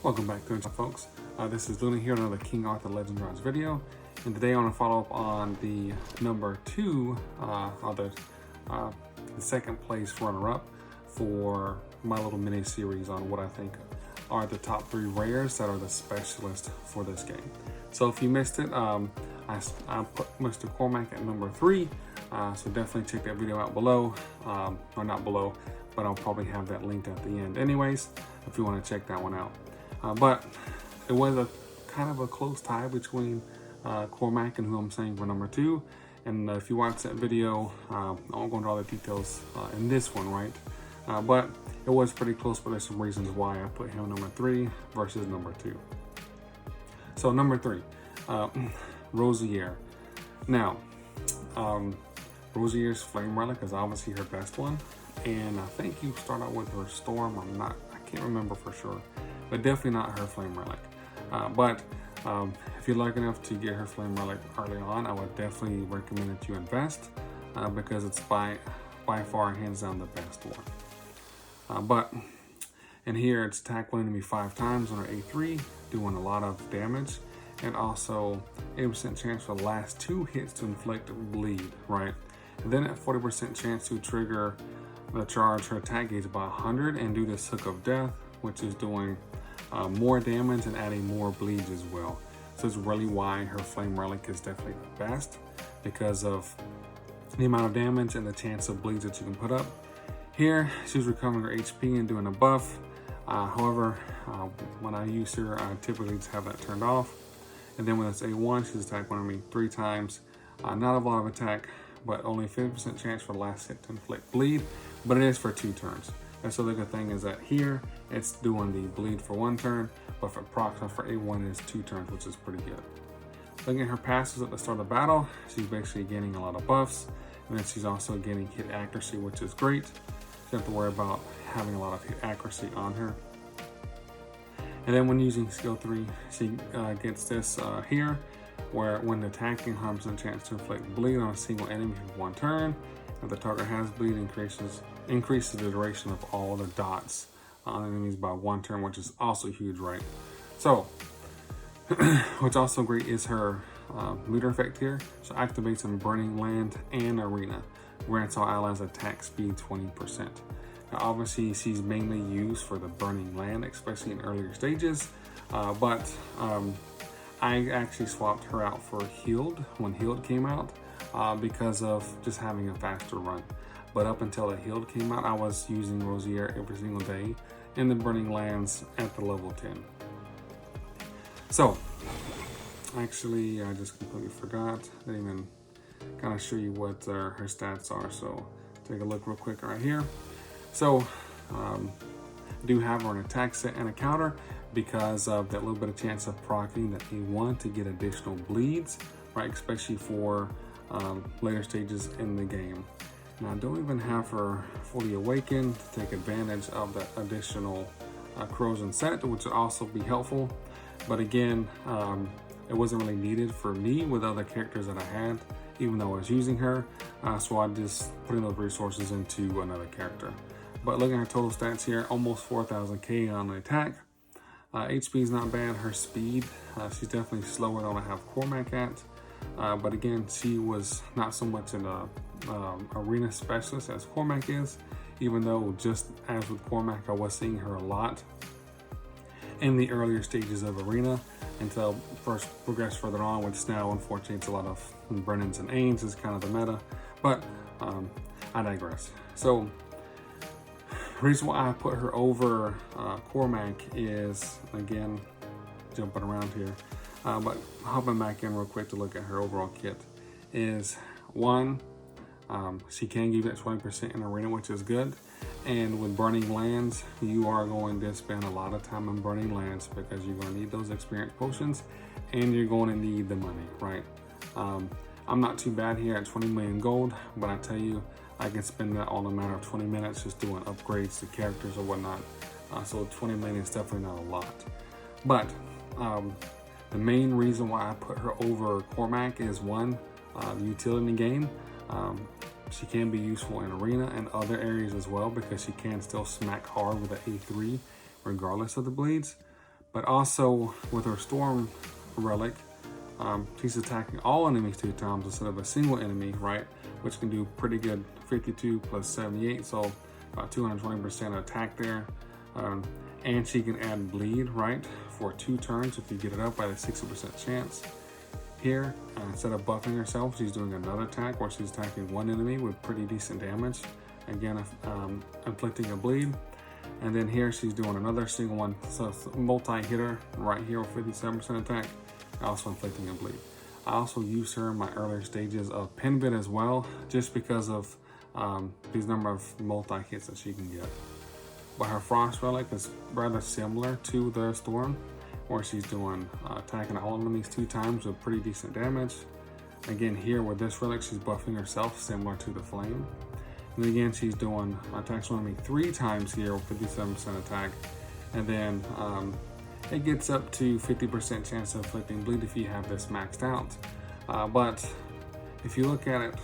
Welcome back to it, folks. This is Luna here, another King Arthur Legends Rise video, and today I want to follow up on the number 2, the second place runner-up for my little mini series on what I think are the top 3 rares that are the specialist for this game. So if you missed it, I put Mr. Cormac at number 3, so definitely check that video out below, or not below, but I'll probably have that linked at the end anyways, if you want to check that one out. But it was a kind of a close tie between Cormac and who I'm saying for number 2. And if you watch that video, I won't go into all the details in this one, right? But it was pretty close, but there's some reasons why I put him number 3 versus number 2. So number 3, Rosier. Now, Rosier's Flame Relic is obviously her best one. And I think you start out with her Storm. I can't remember for sure, but definitely not her Flame Relic. But if you're lucky enough to get her Flame Relic early on, I would definitely recommend that you invest because it's by far hands down the best one. But in here, it's attack one enemy 5 times on her A3, doing a lot of damage, and also 80% chance for the last 2 hits to inflict bleed, right? And then at 40% chance to trigger the charge her attack gauge by 100 and do this Hook of Death, which is doing more damage and adding more bleeds as well. So it's really why her Flame Relic is definitely the best, because of the amount of damage and the chance of bleeds that you can put up. Here, she's recovering her HP and doing a buff. However, when I use her, I typically just have that turned off. And then when it's A1, she's attacked one of me 3 times. Not a lot of attack, but only 50% chance for the last hit to inflict bleed, but it is for 2 turns. And so the good thing is that here, it's doing the bleed for 1 turn, but for procs for A1 it is 2 turns, which is pretty good. Looking at her passes at the start of the battle, she's basically gaining a lot of buffs, and then she's also gaining hit accuracy, which is great. You don't have to worry about having a lot of hit accuracy on her. And then when using skill 3, she gets this here, where when attacking, 100% chance to inflict bleed on a single enemy for 1 turn. If the target has bleed, increases the duration of all the dots on enemies by 1 turn, which is also huge, right? So, what's also great is her looter effect here. So activates in Burning Land and Arena, grants all allies attack speed 20%. Now, obviously, she's mainly used for the Burning Land, especially in earlier stages, but I actually swapped her out for Healed when Healed came out because of just having a faster run. But up until the Healed came out, I was using Rosier every single day in the Burning Lands at the level 10. So, actually, I just completely forgot. I didn't even kind of show you what her stats are. So, take a look real quick right here. So, do have her an attack set and a counter because of that little bit of chance of proccing that you want to get additional bleeds, right? Especially for later stages in the game. Now, I don't even have her fully awakened to take advantage of that additional corrosion set, which would also be helpful. But again, it wasn't really needed for me with other characters that I had, even though I was using her. So I just put those resources into another character. But looking at her total stats here, almost 4,000k on the attack. HP is not bad. Her speed, she's definitely slower than I have Cormac at. But again, she was not so much an arena specialist as Cormac is, even though just as with Cormac, I was seeing her a lot in the earlier stages of arena until first progress further on, which now unfortunately it's a lot of Brennans and Ains is kind of the meta, but I digress. So the reason why I put her over Cormac is, again, jumping around here, but hopping back in real quick to look at her overall kit, is 1, she can give you that 20% in arena, which is good. And with Burning Lands, you are going to spend a lot of time on Burning Lands because you're going to need those experience potions and you're going to need the money, right? I'm not too bad here at 20 million gold, but I tell you, I can spend that all in a matter of 20 minutes just doing upgrades to characters or whatnot. So 20 million is definitely not a lot. But the main reason why I put her over Cormac is 1, the utility in the game. She can be useful in arena and other areas as well because she can still smack hard with an A3 regardless of the bleeds. But also with her Storm relic, she's attacking all enemies 2 times instead of a single enemy, right? Which can do pretty good 52 plus 78, so about 220% attack there. And she can add bleed, right, for 2 turns if you get it up by a 60% chance. Here, instead of buffing herself, she's doing another attack where she's attacking 1 enemy with pretty decent damage. Again, inflicting a bleed. And then here she's doing another single one, so it's multi-hitter right here with 57% attack, also inflicting a bleed. I also use her in my earlier stages of pin bit as well, just because of these number of multi-hits that she can get. But her Frost relic is rather similar to the Storm, where she's doing attacking all enemies 2 times with pretty decent damage. Again, here with this relic, she's buffing herself similar to the Flame. And again, she's doing attacks on enemy 3 times here with 57% attack. And then it gets up to 50% chance of inflicting bleed if you have this maxed out. But if you look at it,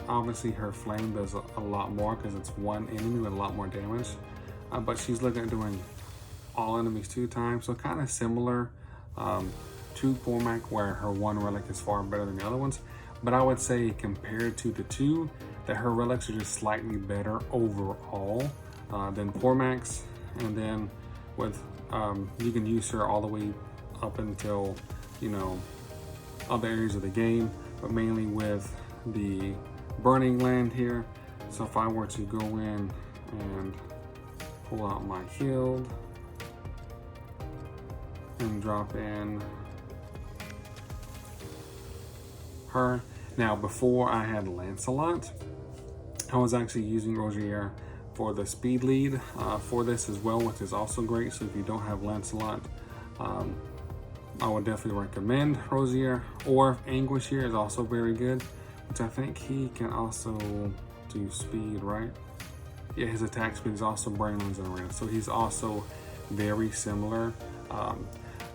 obviously her Flame does a lot more because it's 1 enemy with a lot more damage. But she's looking at doing all enemies 2 times, so kind of similar to Cormac, where her 1 relic is far better than the other ones. But I would say compared to the 2, that her relics are just slightly better overall than Cormac's. And then with you can use her all the way up until, you know, other areas of the game, but mainly with the Burning Land here. So if I were to go in and pull out my Healed and drop in her. Now, before I had Lancelot, I was actually using Rosier for the speed lead for this as well, which is also great. So if you don't have Lancelot, I would definitely recommend Rosier. Or Anguish here is also very good, which I think he can also do speed, right? Yeah, his attack speed is also Brainlands and Arena. So he's also very similar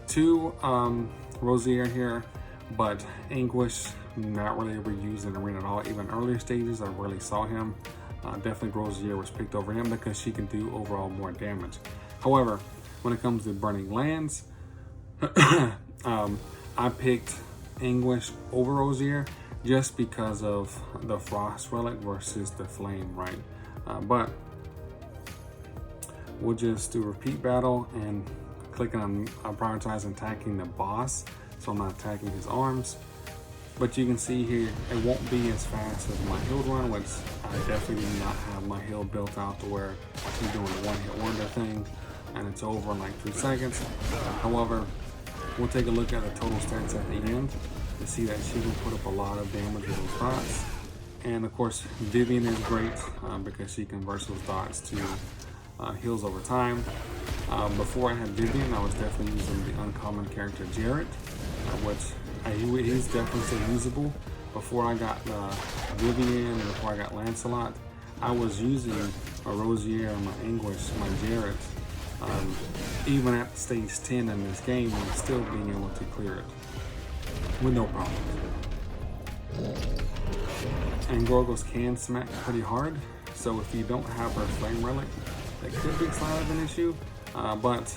to Rosier here, but Anguish not really ever used in Arena at all. Even earlier stages, I rarely saw him. Definitely Rosier was picked over him because she can do overall more damage. However, when it comes to Burning Lands, I picked Anguish over Rosier just because of the Frost relic versus the Flame, right? But we'll just do repeat battle and clicking on prioritizing attacking the boss, so I'm not attacking his arms. But you can see here, it won't be as fast as my healed run, which I definitely do not have my heal built out to where I'm doing a one-hit wonder thing and it's over in like 3 seconds. However, we'll take a look at the total stats at the end to see that she will put up a lot of damage with those dots. And of course, Vivian is great because she converts those dots to heals over time. Before I had Vivian, I was definitely using the uncommon character Jarrett, which he's definitely still usable. Before I got Vivian and before I got Lancelot, I was using a Rosier and my Anguish, my Jarrett, even at stage 10 in this game, and still being able to clear it with no problem. And Gorgos can smack pretty hard, so if you don't have her Flame Relic, that could be slightly of an issue. But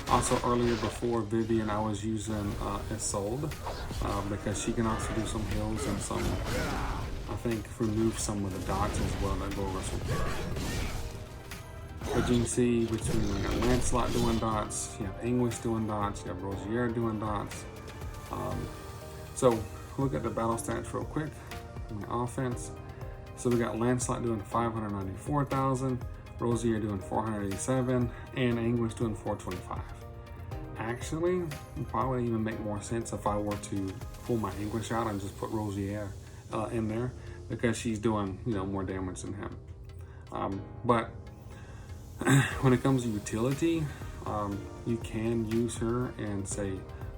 also earlier before Vivian, I was using Isolde because she can also do some heals and some, I think, remove some of the dots as well that Gorgos will get. But you can see between you got Lancelot doing dots, you have Anguish doing dots, you have Rosier doing dots. So look at the battle stats real quick. My offense. So we got Lancelot doing 594,000, Rosier doing 487, and Anguish doing 425. Actually, it probably would even make more sense if I were to pull my Anguish out and just put Rosier in there because she's doing, you know, more damage than him. But when it comes to utility, you can use her in, say,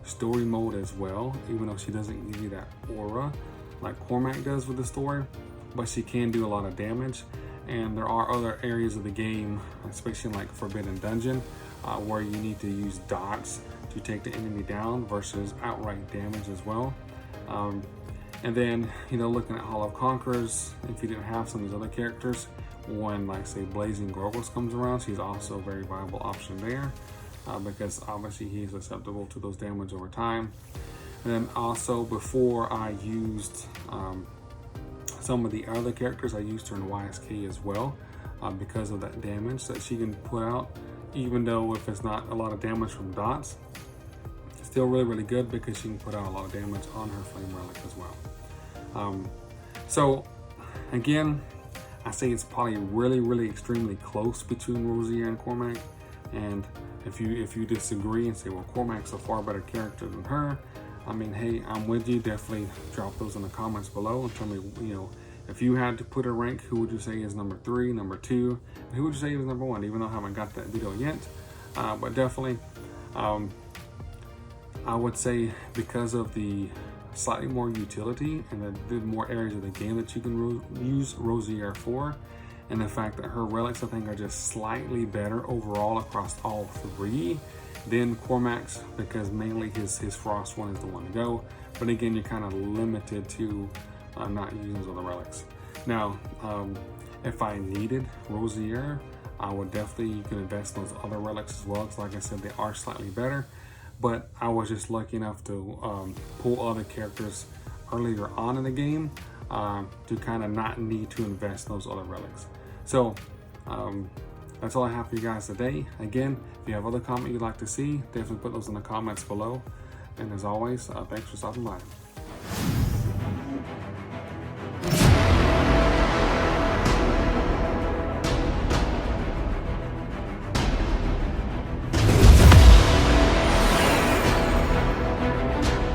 story mode as well, even though she doesn't give you that aura like Cormac does with the story, but she can do a lot of damage. And there are other areas of the game, especially like Forbidden Dungeon, where you need to use dots to take the enemy down versus outright damage as well. And then, you know, looking at Hall of Conquerors, if you didn't have some of these other characters, when like say Blazing Gorgos comes around, she's also a very viable option there. because obviously he's susceptible to those damage over time. And then also before I used some of the other characters, I used her in YSK as well because of that damage that she can put out, even though if it's not a lot of damage from dots, it's still really good because she can put out a lot of damage on her flame relic as well. So again, I say it's probably really extremely close between Rosier and Cormac. And if you disagree and say, well, Cormac's a far better character than her, I mean, hey, I'm with you. Definitely drop those in the comments below and tell me, you know, if you had to put a rank, who would you say is number 3, number 2, and who would you say is number 1? Even though I haven't got that video yet, but definitely, I would say because of the slightly more utility and the more areas of the game that you can use Rosier for, and the fact that her relics, I think, are just slightly better overall across all 3 than Cormac's, because mainly his frost one is the one to go. But again, you're kind of limited to not using those other relics. Now, if I needed Rosier, I would definitely, you can invest in those other relics as well, because like I said, they are slightly better. But I was just lucky enough to pull other characters earlier on in the game to kind of not need to invest in those other relics. So that's all I have for you guys today. Again, if you have other comments you'd like to see, definitely put those in the comments below. And as always, thanks for stopping by.